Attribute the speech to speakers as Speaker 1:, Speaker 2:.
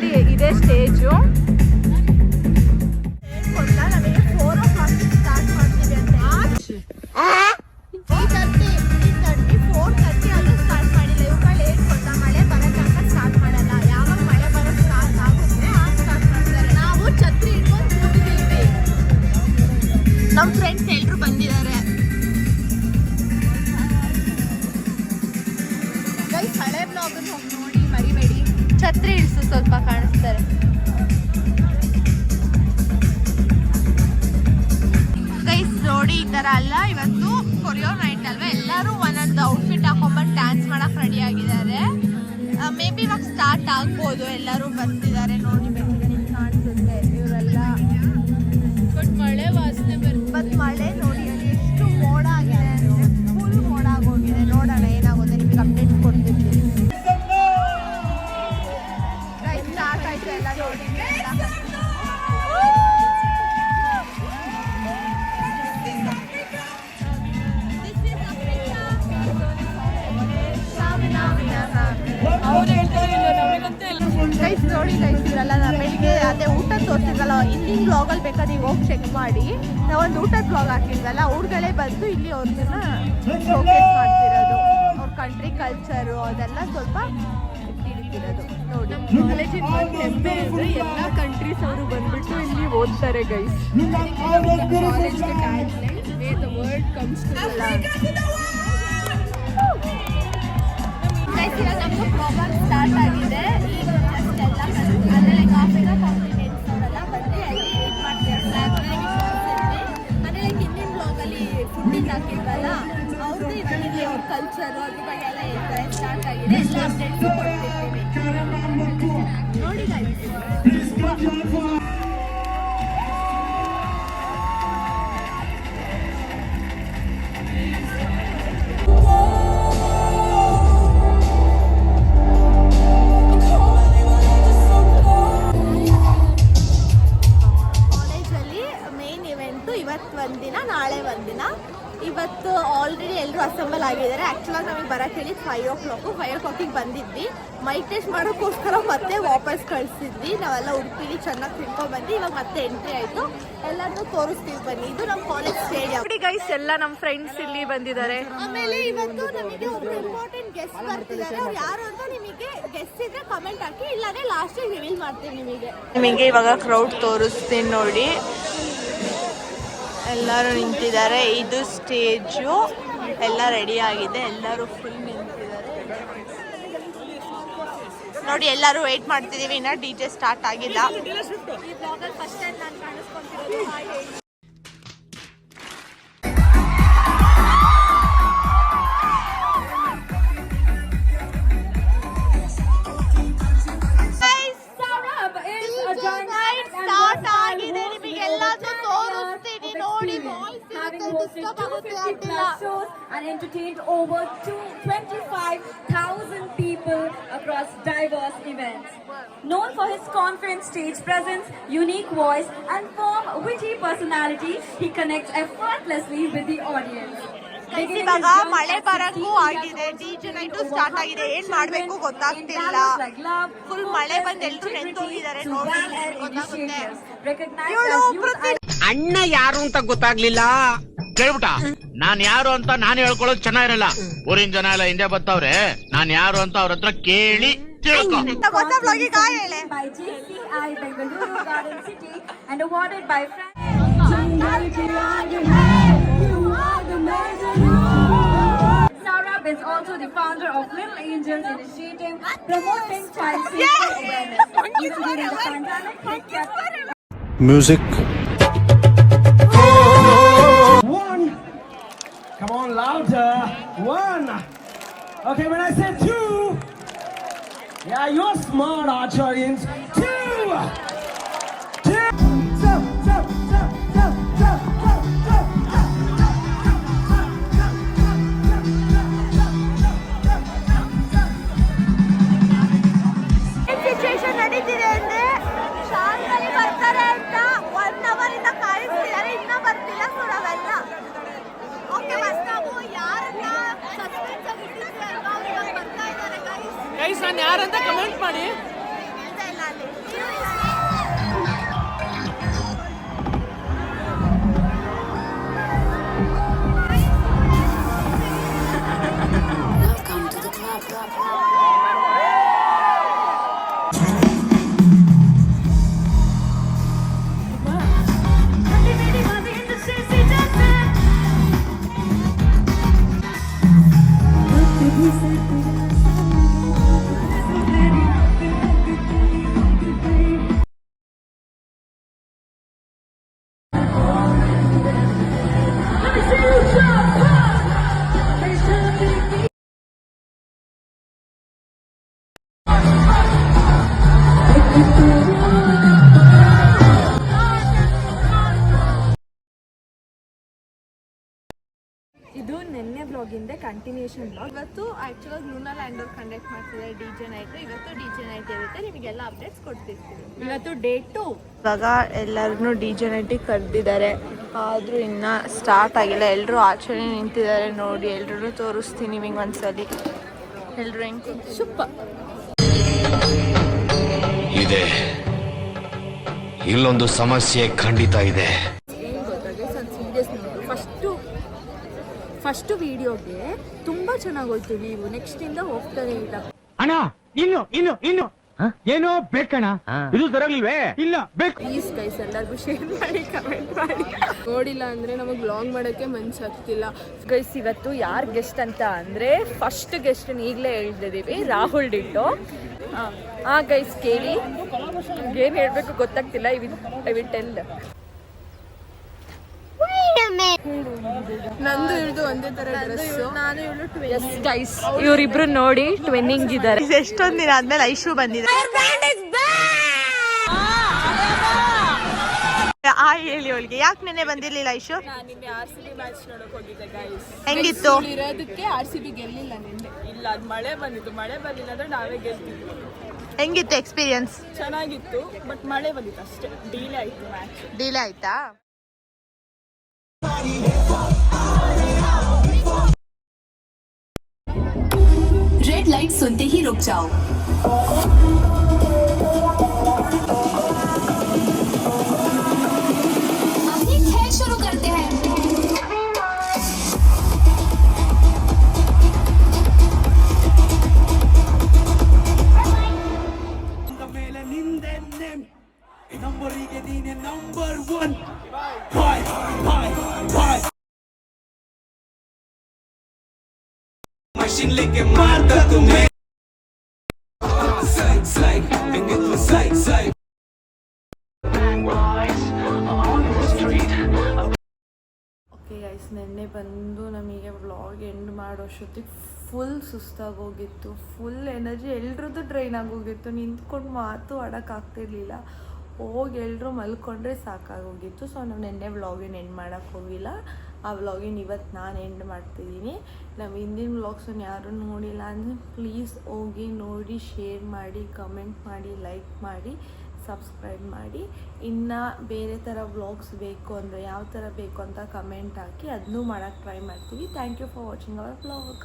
Speaker 1: ನೋಡಿ ಇದೇ ಸ್ಟೇಜು. ನಮಗೆ 4 o'clock ಸ್ಟಾರ್ಟ್ ಮಾಡ್ತೀವಿ ಅಂತ 3:30 4:30 ಅಲ್ಲೂ ಸ್ಟಾರ್ಟ್ ಮಾಡಿಲ್ಲ. ಇವಾಗ ಲೇಟ್ ಕೊಟ್ಟ ಮಳೆ ಬರೋ ತನಕ ಸ್ಟಾರ್ಟ್ ಮಾಡಲ್ಲ. ಯಾವಾಗ ಮಳೆ ಬರೋ ಸ್ಟಾರ್ಟ್ ಆಗುತ್ತೆ ಆಗ ಸ್ಟಾರ್ಟ್ ಮಾಡ್ತಾರೆ. ನಾವು ಛತ್ರಿ ಇಟ್ಕೊಂಡು ಕೂತಿದ್ದೀವಿ. ನಮ್ಮ ಫ್ರೆಂಡ್ಸ್ ಎಲ್ಲರೂ ಬಂದಿದ್ದಾರೆ. ಗೈಸ್ ಹಳೆ ಬ್ಲಾಗನ್ನು ಹೋಗಿ ನೋಡಿ ಮರಿಬೇಡಿ. ಛತ್ರಿ ಇಳಿಸು ಸ್ವಲ್ಪ ಕಾಣಿಸ್ತಾರೆ. ಗೈಸ್ ನೋಡಿ ಈ ತರ ಅಲ್ಲ, ಇವತ್ತು ಕೊರಿಯೋ ನೈಟ್ ಅಲ್ವಾ, ಎಲ್ಲರೂ ಒಂದೊಂದು ಔಟ್ಫಿಟ್ ಹಾಕೊಂಡ್ಬಂದು ಡ್ಯಾನ್ಸ್ ಮಾಡಕ್ ರೆಡಿ ಆಗಿದ್ದಾರೆ. ಮೇ ಬಿ ಇವಾಗ ಸ್ಟಾರ್ಟ್ ಆಗ್ಬೋದು. ಎಲ್ಲರೂ ಬರ್ತಿದ್ದಾರೆ ನೋಡಿ, ಕಾಣಿಸುತ್ತೆ ಇವರೆಲ್ಲ. ಬಟ್ ಮಳೆ ವಾಸನೆ ಬಟ್ ಮಳೆ ನೋಡಿ ಅಲ್ಲಿ ಎಷ್ಟು ಮೋಡ ಆಗಿದೆ, ಫುಲ್ ಮೋಡ ಆಗೋಗಿದೆ. ನೋಡೋಣ ಏನಾಗುತ್ತೆ, ನಿಮಗೆ ಅಪ್ಡೇಟ್ ಕೊಡ್ತಿದ್ವಿ. ಸ್ಟಾರ್ಟ್ ಆಯ್ತು ಎಲ್ಲ ನೋಡಿ. ಗೈಸ್ ನೋಡಿ ಗೈಸ್, ಇವರೆಲ್ಲ ಬೆಳಿಗ್ಗೆ ಅದೇ ಊಟ ತೋರಿಸಿದ್ವಲ್ಲ ಹಿಂದಿನ ಬ್ಲಾಗಲ್ಲಿ ಬೇಕಾದ್ರೆ ನೀವು ಹೋಗಿ ಚೆಕ್ ಮಾಡಿ. ನಾವೊಂದು ಊಟದ ಬ್ಲಾಗ್ ಹಾಕಿದ್ವಲ್ಲ, ಅವ್ರುಗಳೇ ಬಂದು ಇಲ್ಲಿ ಅವ್ರನ್ನ ಶೋಕೇಸ್ ಮಾಡ್ತಿರೋದು. ಅವ್ರ ಕಂಟ್ರಿ ಕಲ್ಚರು ಅದೆಲ್ಲ ಸ್ವಲ್ಪ ತಿಳಿತಿರೋದು ನೋಡಿ. ಕಾಲೇಜಿನ ಹೆಮ್ಮೆ ಅಂದರೆ ಎಲ್ಲ ಕಂಟ್ರೀಸ್ ಅವರು ಬಂದ್ಬಿಟ್ಟು ಇಲ್ಲಿ ಓದ್ತಾರೆ ಗೈಸ್. ಕಾಲೇಜ್ಗೆ tagline where the world comes to guys. ಇವಾಗ ನಮ್ಮದು ಪ್ರಾಬ್ಲಮ್ ಸ್ಟಾರ್ಟ್ ಆಗಿದೆ. ಈಗ ಜಸ್ಟ್ ಎಲ್ಲ ಅದರಲ್ಲಿ ಕಾಫಿನ ಕಾಂಪ್ಲಿಮೆಂಟ್ಸ್ ಅವರೆಲ್ಲ ಬಂದು ಅಲ್ಲಿ ಇದು ಮಾಡ್ತಾರೆ. ಅಂದರೆ ಹಿಂದಿನ ಬ್ಲಾಗಲ್ಲಿ ಫುಡ್ಡಿಂಗ್ ಹಾಕಿದ್ವಲ್ಲ, ಅವ್ರದ್ದು ಇದರಲ್ಲಿ ಅವ್ರ ಕಲ್ಚರು ಅದ್ರ ಬಗ್ಗೆ ಎಲ್ಲ ಹೇಳ್ತಾರೆ. ಸ್ಟಾರ್ಟ್ ಆಗಿದೆ, ಎಲ್ಲ ಅಪ್ಡೇಟ್ಸು ಕೊಡ್ತಿರ್ತೀವಿ ನೋಡಿ ಗೈಸ್. ಇವತ್ತು ಒಂದಿನ, ನಾಳೆ ಒಂದಿನ. ಇವತ್ತು ಆಲ್ರೆಡಿ ಎಲ್ಲರೂ ಅಸೆಂಬಲ್ ಆಗಿದ್ದಾರೆ. ಆ್ಯಕ್ಚುಲಾಗಿ ನಮಗೆ ಬರೋಕ್ಕೆ ಹೇಳಿ 5 o'clock ಬಂದಿದ್ವಿ. ಮೈಕ್ ಟೆಸ್ಟ್ ಮಾಡೋಕ್ಕೋಸ್ಕರ ಮತ್ತೆ ವಾಪಸ್ ಕಳಿಸಿದ್ವಿ. ನಾವೆಲ್ಲ ಉಡುಪಿಲಿ ಚೆನ್ನಾಗಿ ತಿಳ್ಕೊಂಡ್ಬಂದು ಇವಾಗ ಮತ್ತೆ ಎಂಟ್ರಿ ಆಯಿತು. ಎಲ್ಲರನ್ನೂ ತೋರಿಸ್ತೀವಿ ಬನ್ನಿ. ಇದು ನಮ್ಮ ಕಾಲೇಜ್ ಸ್ಟೇಡಿಯಂ. ಗೈಸ್ ಎಲ್ಲ ನಮ್ಮ ಫ್ರೆಂಡ್ಸ್ ಇಲ್ಲಿ ಬಂದಿದ್ದಾರೆ. ಆಮೇಲೆ ಇವತ್ತು ನಮಗೆ ಒಂದು ಇಂಪಾರ್ಟೆಂಟ್ ಗೆಸ್ಟ್ ಬರ್ತಿದ್ದಾರೆ. ಅವ್ರು ಯಾರು ಅಂತ ನಿಮಗೆ ಗೆಸ್ಟ್ ಇದ್ರೆ ಕಮೆಂಟ್ ಹಾಕಿ, ಇಲ್ಲಾಂದ್ರೆ ಲಾಸ್ಟಿಗೆ ರಿವೀಲ್ ಮಾಡ್ತೀನಿ ನಿಮಗೆ ಇವಾಗ ಕ್ರೌಡ್ ತೋರಿಸ್ತೀನಿ ನೋಡಿ. ಎಲ್ಲರೂ ನಿಂತಿದ್ದಾರೆ. ಇದು ಸ್ಟೇಜು ಎಲ್ಲ ರೆಡಿ ಆಗಿದೆ. ಎಲ್ಲರೂ ಫುಲ್ ನಿಂತಿದ್ದಾರೆ ನೋಡಿ. ಎಲ್ಲರೂ ವೇಟ್ ಮಾಡ್ತಿದ್ದೀವಿ, ಇನ್ನ DJ ಸ್ಟಾರ್ಟ್ ಆಗಿಲ್ಲ. ಈ ಬ್ಲಾಗಲ್ಲಿ ಫಸ್ಟ್ ಟೈಮ್ ನಾನು ಕಾಣಿಸ್ಕೊಂತಿರೋದು. ಸ್ಟಾರ್ಟ್ ಆಗಿದೆ. ನಿಮಗೆಲ್ಲದೂ ತೋರಿಸ್ತೀನಿ ನೋಡಿ.
Speaker 2: and entertained over 25,000 people across diverse events. Known for his confident stage presence, unique voice, and firm, witty personality, he connects effortlessly with the audience.
Speaker 1: ಇವಾಗ ಮಳೆ ಬರಕ್ಕೂ ಆಗಿದೆ. DJ ನೈಟು ಸ್ಟಾರ್ಟ್ ಆಗಿದೆ. ಏನ್ ಮಾಡ್ಬೇಕು ಗೊತ್ತಾಗ್ತಿಲ್ಲ. ಫುಲ್ ಮಳೆ ಬಂದು ಎಲ್ರು ನೆಂತೋಗಿದ್ದಾರೆ ನೋಡಿ.
Speaker 3: ಅಣ್ಣ ಯಾರು ಅಂತ ಗೊತ್ತಾಗ್ಲಿಲ್ಲ. ಕೇಳ್ಬಿಟ್ಟ ನಾನ್ ಯಾರು ಅಂತ ನಾನು ಹೇಳ್ಕೊಳ್ಳೋದು ಚೆನ್ನಾಗಿರಲ್ಲ. ಊರಿನ ಜನ ಎಲ್ಲ ಹಿಂದೆ ಬರ್ತಾವ್ರೆ. ನಾನ್ ಯಾರು ಅಂತ ಅವ್ರ ಹತ್ರ ಕೇಳಿ ತಿಳ್ಕೊ.
Speaker 2: Saurabh is also the founder of Little Angels Initiative, promoting child safety awareness. Even during the pandemic, he kept
Speaker 4: music.
Speaker 5: One. Come on, louder. One. Okay, when I say two, yeah, you're smart, Archarians. Two.
Speaker 1: Situation ನಡೀತಿದೆ ಅಂದ್ರೆ ಶಾಲೆಯಲ್ಲಿ ಬರ್ತಾರೆ ಅಂತ 1 hour ಇಂದ ಕಾಯಿಸ್ತಿದ್ದಾರೆ. ಇನ್ನ ಬರ್ತಿಲ್ಲ ಸುರವೆಲ್ಲ. Okay bus ನಾವು ಯಾರನ್ನ ಸಸ್ಪೆನ್ಸ್ ಆಗಿ ಇಟ್ಟಿದ್ವಿ ಅಲ್ವಾ, ಅವ್ರು ಬರ್ತಾ ಇದ್ದಾರೆ ಗೈಸ್.
Speaker 6: ನಾನು ಯಾರಂತ ಕಮೆಂಟ್ ಮಾಡಿ.
Speaker 1: ಇಲ್ಲ ಅಲ್ಲಿ ಕಂಟಿನ್ಯೂಷನ್ ಇವತ್ತು ಆ್ಯಕ್ಚುಲಾಗಿ ಲೂನಾ ಲ್ಯಾಂಡ್ ಅವ್ರು ಕಂಡಕ್ಟ್ ಮಾಡ್ತಿದ್ದಾರೆ DJ ನೈಟ್. ಇವತ್ತು DJ ನೈಟ್ ಇರುತ್ತೆ, ನಿಮಗೆಲ್ಲ ಅಪ್ಡೇಟ್ಸ್ ಕೊಡ್ತಿರ್ತೀವಿ. ಇವತ್ತು ಡೇ 2. ಇವಾಗ ಎಲ್ಲರನ್ನೂ DJ ನೈಟಿಗೆ ಕರೆದಿದ್ದಾರೆ, ಆದರೂ ಇನ್ನೂ ಸ್ಟಾರ್ಟ್ ಆಗಿಲ್ಲ. ಎಲ್ಲರೂ ಆಚರಣೆ ನಿಂತಿದ್ದಾರೆ ನೋಡಿ, ಎಲ್ಲರೂ ತೋರಿಸ್ತೀನಿ ನಿಮಗೆ ಒಂದ್ಸಲಿ. ಎಲ್ಲರೂ ಹೆಂಗೆ ಸೂಪರ್
Speaker 4: ಇದೆ, ಇಲ್ಲೊಂದು ಸಮಸ್ಯೆ ಖಂಡಿತ ಇದೆ.
Speaker 1: ಫಸ್ಟ್ ವಿಡಿಯೋಗೆ ತುಂಬಾ ಚೆನ್ನಾಗಿ ಹೋಯ್ತು. ನೀವು ನೆಕ್ಸ್ಟ್ ಇಂದ ಹೋಗ್ತಾನೆ ಇಲ್ಲ.
Speaker 6: ಅಣ್ಣ ಇನ್ನು ಏನೋ ಬೇಕಣ್ಣ, ಇದು ತರಲಿಲ್ವೇ? ಇಲ್ಲ ಬೇಕು.
Speaker 1: ಪ್ಲೀಸ್ ಗೈಸ್ ಎಲ್ಲರಿಗೂ ಶೇರ್ ಮಾಡಿ, ಕಮೆಂಟ್ ಮಾಡಿ. ನೋಡಿಲ್ಲ ಅಂದ್ರೆ ನಮಗೆ ವ್ಲಾಗ್ ಮಾಡೋಕ್ಕೆ ಮನ್ಸಾಗ್ತಿಲ್ಲ. ಗೈಸ್ ಇವತ್ತು ಯಾರು ಗೆಸ್ಟ್ ಅಂತ ಅಂದ್ರೆ ಫಸ್ಟ್ ಗೆಸ್ಟ್ ಈಗಲೇ ಹೇಳ್ತಿದ್ದೀವಿ, ರಾಹುಲ್ ಡಿಟ್ಟೋ. ಗೈಸ್ ಕೇಳಿ, ಏನು ಹೇಳ್ಬೇಕು ಗೊತ್ತಾಗ್ತಿಲ್ಲ. I will tell. ನಂದು ಇಳಿದು ಒಂದೇ ತರ ಡ್ರೆಸ್, ನಾನು ಇವಳು ಟ್ವಿನ್. ಗೈಸ್ ಇವರಿಬ್ರು ನೋಡಿ ಟ್ವಿನ್ನಿಂಗ್ ಇದ್ದಾರೆ. ಎಷ್ಟೊಂದು ದಿನ ಆದ್ಮೇಲೆ ಐಶು ಬಂದಿದೆ. ಹೇಳಿ ಅವಳಿಗೆ, ಯಾಕೆ ನೆನ್ನೆ ಬಂದಿರ್ಲಿಲ್ಲ ಐಶು?
Speaker 7: ನಾನು ನಿನ್ನೆ RCB ಮ್ಯಾಚ್ ನೋಡಕ್ ಹೋಗಿದ್ದೆ ಗೈಸ್.
Speaker 1: ಹೆಂಗಿತ್ತು?
Speaker 7: ಇರೋದಕ್ಕೆ RCB ಗೆಲ್ಲಿಲ್ಲ ನಿನ್ನೆ. ಇಲ್ಲ, ಅದು ಮಳೆ ಬಂದಿತ್ತು. ಮಳೆ ಬಂದಿಲ್ಲ ಅಂದ್ರೆ ನಾವೇ ಗೆಲ್ತಿದ್ವಿ.
Speaker 1: ಹೆಂಗಿತ್ತು ಎಕ್ಸ್ಪೀರಿಯನ್ಸ್?
Speaker 7: ಚೆನ್ನಾಗಿತ್ತು, ಬಟ್ ಮಳೆ ಬಂದಿತ್ತು ಅಷ್ಟೇ. ಡಿಲೇ ಆಯ್ತು ಮ್ಯಾಚ್.
Speaker 1: ಡಿಲೇ ಆಯ್ತಾ?
Speaker 8: रेड लाइट सुनते ही रुक जाओ। अपनी खेल शुरू करते हैं।
Speaker 5: मशीन लेके मारता तुम्हें साइड साइड एंगल में साइड साइड
Speaker 1: ಓಕೆ ಗೈಸ್, ನೆನ್ನೆ ಬಂದು ನಮಗೆ ವ್ಲಾಗ್ ಎಂಡ್ ಮಾಡೋಷ್ಟೊತ್ತಿಗೆ ಫುಲ್ ಸುಸ್ತಾಗೋಗಿತ್ತು. ಫುಲ್ ಎನರ್ಜಿ ಎಲ್ರದ್ದು ಡ್ರೈನ್ ಆಗೋಗಿತ್ತು. ನಿಂತ್ಕೊಂಡು ಮಾತು ಆಡೋಕ್ಕಾಗ್ತಿರ್ಲಿಲ್ಲ. ಹೋಗಿ ಎಲ್ಲರೂ ಮಲ್ಕೊಂಡ್ರೆ ಸಾಕಾಗೋಗಿತ್ತು. ಸೊ ನಾವು ನೆನ್ನೆ ವ್ಲಾಗಿನ ಎಂಡ್ ಮಾಡೋಕ್ಕೆ ಹೋಗಿಲ್ಲ. ಆ ವ್ಲಾಗಿನ ಇವತ್ತು ನಾನು ಎಂಡ್ ಮಾಡ್ತಿದ್ದೀನಿ. ನಮ್ಮ ಹಿಂದಿನ ವ್ಲಾಗ್ಸನ್ನು ಯಾರೂ ನೋಡಿಲ್ಲ ಅಂದರೆ ಪ್ಲೀಸ್ ಹೋಗಿ ನೋಡಿ, ಶೇರ್ ಮಾಡಿ, ಕಮೆಂಟ್ ಮಾಡಿ, ಲೈಕ್ ಮಾಡಿ, ಸಬ್ಸ್ಕ್ರೈಬ್ ಮಾಡಿ. ಇನ್ನು ಬೇರೆ ಥರ ವ್ಲಾಗ್ಸ್ ಬೇಕು ಅಂದರೆ ಯಾವ ಥರ ಬೇಕು ಅಂತ ಕಮೆಂಟ್ ಹಾಕಿ, ಅದನ್ನೂ ಮಾಡೋಕ್ಕೆ ಟ್ರೈ ಮಾಡ್ತೀವಿ. Thank you for watching our vlog.